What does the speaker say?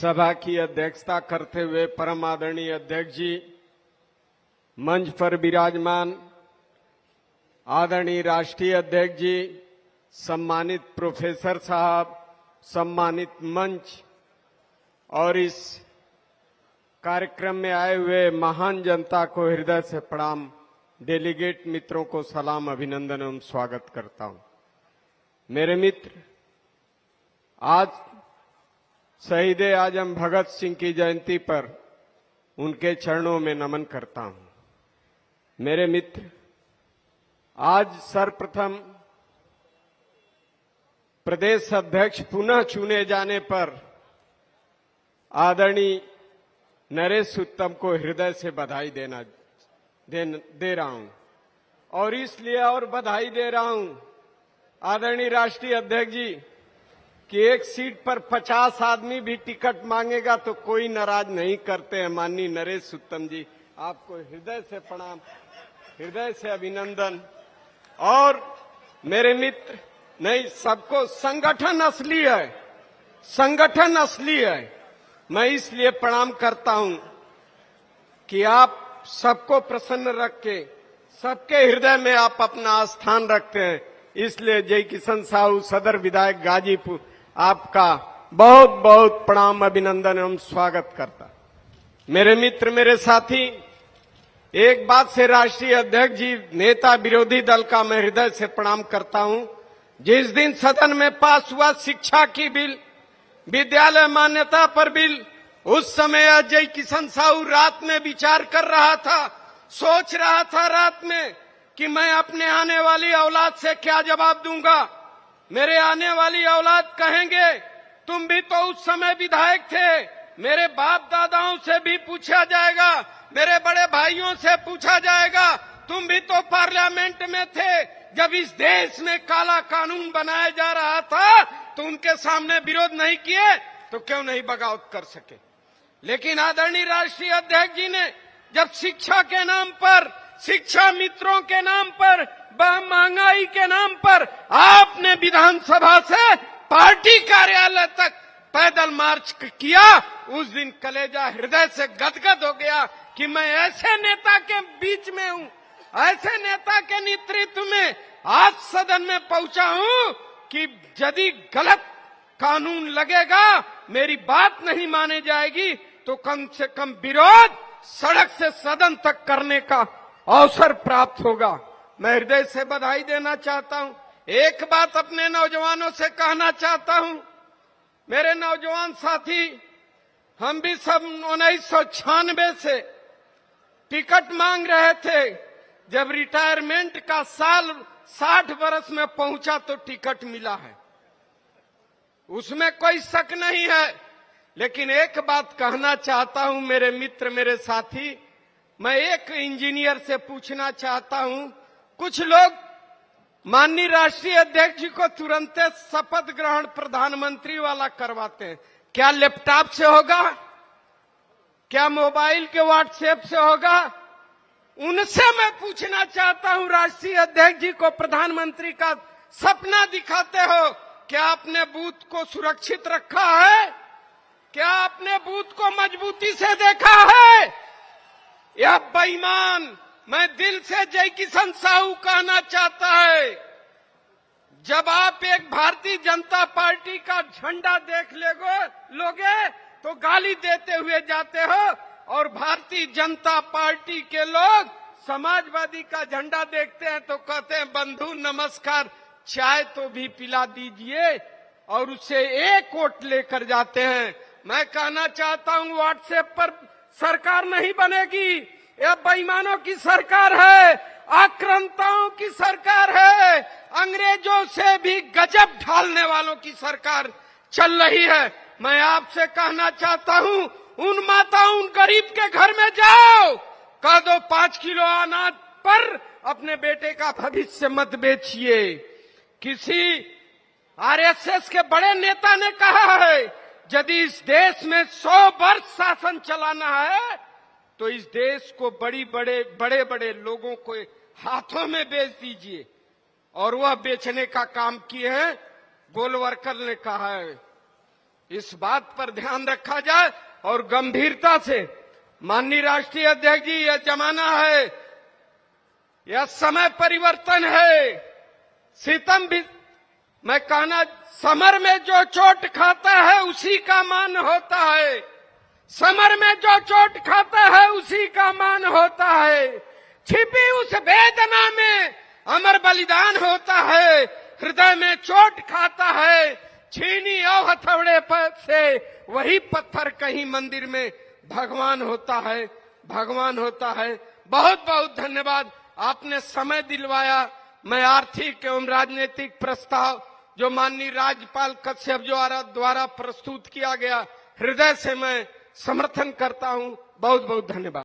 सभा की अध्यक्षता करते हुए परम आदरणीय अध्यक्ष जी, मंच पर विराजमान आदरणीय राष्ट्रीय अध्यक्ष जी, सम्मानित प्रोफेसर साहब, सम्मानित मंच और इस कार्यक्रम में आए हुए महान जनता को हृदय से प्रणाम। डेलीगेट मित्रों को सलाम, अभिनंदन एवं स्वागत करता हूं। मेरे मित्र, आज शहीद आजम भगत सिंह की जयंती पर उनके चरणों में नमन करता हूं। मेरे मित्र, आज सर्वप्रथम प्रदेश अध्यक्ष पुनः चुने जाने पर आदरणीय नरेश उत्तम को हृदय से बधाई दे रहा हूं और इसलिए और बधाई दे रहा हूं आदरणीय राष्ट्रीय अध्यक्ष जी कि एक सीट पर 50 आदमी भी टिकट मांगेगा तो कोई नाराज नहीं करते हैं। माननीय नरेश उत्तम जी, आपको हृदय से प्रणाम, हृदय से अभिनंदन। और मेरे मित्र, नहीं, सबको संगठन असली है, संगठन असली है। मैं इसलिए प्रणाम करता हूं कि आप सबको प्रसन्न रख के सबके हृदय में आप अपना स्थान रखते हैं। इसलिए जय किशन साहू, सदर विधायक गाजीपुर, आपका बहुत बहुत प्रणाम, अभिनंदन एवं स्वागत करता। मेरे मित्र, मेरे साथी, एक बात से राष्ट्रीय अध्यक्ष जी, नेता विरोधी दल का मैं हृदय से प्रणाम करता हूं। जिस दिन सदन में पास हुआ शिक्षा की बिल, विद्यालय मान्यता पर बिल, उस समय अजय किशन साहू रात में विचार कर रहा था, सोच रहा था रात में कि मैं अपने आने वाली औलाद से क्या जवाब दूंगा। मेरे आने वाली औलाद कहेंगे तुम भी तो उस समय विधायक थे। मेरे बाप दादाओं से भी पूछा जाएगा, मेरे बड़े भाइयों से पूछा जाएगा, तुम भी तो पार्लियामेंट में थे जब इस देश में काला कानून बनाया जा रहा था, तो उनके सामने विरोध नहीं किए तो क्यों नहीं बगावत कर सके। लेकिन आदरणीय राष्ट्रीय अध्यक्ष जी ने जब शिक्षा के नाम पर, शिक्षा मित्रों के नाम पर, महंगाई के नाम पर आपने विधानसभा से पार्टी कार्यालय तक पैदल मार्च किया, उस दिन कलेजा हृदय से गदगद हो गया कि मैं ऐसे नेता के बीच में हूं, ऐसे नेता के नेतृत्व में आज सदन में पहुंचा हूं कि यदि गलत कानून लगेगा, मेरी बात नहीं मानी जाएगी, तो कम से कम विरोध सड़क से सदन तक करने का अवसर प्राप्त होगा। मैं हृदय से बधाई देना चाहता हूं। एक बात अपने नौजवानों से कहना चाहता हूं। मेरे नौजवान साथी, हम भी सब 1996 से टिकट मांग रहे थे। जब रिटायरमेंट का साल 60 वर्ष में पहुंचा तो टिकट मिला है, उसमें कोई शक नहीं है। लेकिन एक बात कहना चाहता हूं मेरे मित्र, मेरे साथी, मैं एक इंजीनियर से पूछना चाहता हूं। कुछ लोग माननीय राष्ट्रीय अध्यक्ष जी को तुरंत शपथ ग्रहण प्रधानमंत्री वाला करवाते हैं। क्या लैपटॉप से होगा? क्या मोबाइल के व्हाट्सएप से होगा? उनसे मैं पूछना चाहता हूं, राष्ट्रीय अध्यक्ष जी को प्रधानमंत्री का सपना दिखाते हो, क्या आपने बूथ को सुरक्षित रखा है? क्या आपने बूथ को मजबूती से देखा है? यह बेईमान, मैं दिल से जय किशन साहू कहना चाहता है, जब आप एक भारतीय जनता पार्टी का झंडा देख लोगे तो गाली देते हुए जाते हो, और भारतीय जनता पार्टी के लोग समाजवादी का झंडा देखते हैं तो कहते हैं बंधु नमस्कार, चाय तो भी पिला दीजिए, और उससे एक वोट लेकर जाते हैं। मैं कहना चाहता हूं, व्हाट्सएप पर सरकार नहीं बनेगी, यह बेईमानों की सरकार है, आक्रांताओं की सरकार है, अंग्रेजों से भी गजब ढालने वालों की सरकार चल रही है। मैं आपसे कहना चाहता हूं, उन माताओं, उन गरीब के घर में जाओ, कह दो 5 किलो अनाज पर अपने बेटे का भविष्य मत बेचिए। किसी आरएसएस के बड़े नेता ने कहा है, यदि इस देश में 100 वर्ष शासन चलाना है तो इस देश को बड़े बड़े लोगों को हाथों में बेच दीजिए, और वह बेचने का काम किए हैं गोलवरकर ने कहा है। इस बात पर ध्यान रखा जाए और गंभीरता से। माननीय राष्ट्रीय अध्यक्ष जी, यह जमाना है, यह समय परिवर्तन है। सितम भी मैं कहना, समर में जो चोट खाता है उसी का मान होता है। समर में जो चोट खाता है उसी का मान होता है। छिपी उस वेदना में अमर बलिदान होता है। हृदय में चोट खाता है, छीनी और हथौड़े पर से वही पत्थर कहीं मंदिर में भगवान होता है, भगवान होता है। बहुत बहुत धन्यवाद, आपने समय दिलवाया। मैं आर्थिक एवं राजनीतिक प्रस्ताव जो माननीय राज्यपाल कश्यप द्वारा प्रस्तुत किया गया, हृदय से मैं समर्थन करता हूं। बहुत बहुत धन्यवाद।